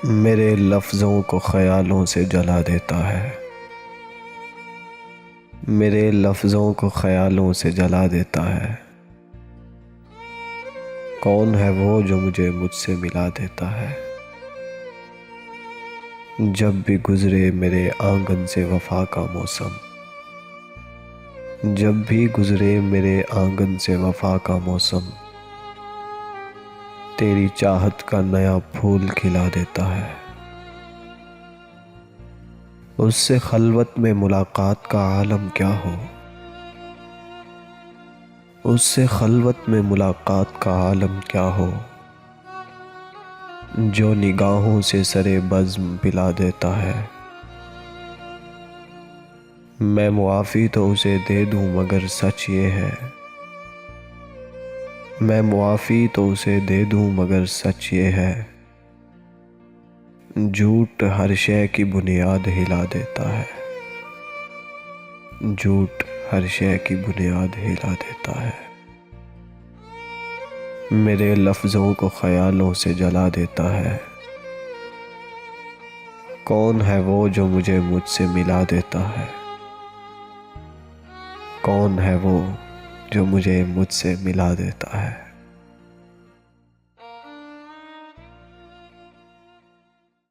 मेरे लफ्ज़ों को ख़यालों से जला देता है। मेरे लफ्ज़ों को ख़यालों से जला देता है। कौन है वो जो मुझे मुझसे मिला देता है। जब भी गुज़रे मेरे आंगन से वफ़ा का मौसम, जब भी गुज़रे मेरे आंगन से वफ़ा का मौसम, तेरी चाहत का नया फूल खिला देता है। उससे खलवत में मुलाकात का आलम क्या हो, उससे खलवत में मुलाकात का आलम क्या हो, जो निगाहों से सरे बज़्म पिला देता है। मैं मुआफ़ी तो उसे दे दूँ मगर सच ये है, मैं मुआफ़ी तो उसे दे दूँ मगर सच ये है, झूठ हर शय की बुनियाद हिला देता है। झूठ हर शय की बुनियाद हिला देता है। मेरे लफ्ज़ों को ख़यालों से जला देता है। कौन है वो जो मुझे मुझसे मिला देता है। कौन है वो जो मुझे मुझसे मिला देता है।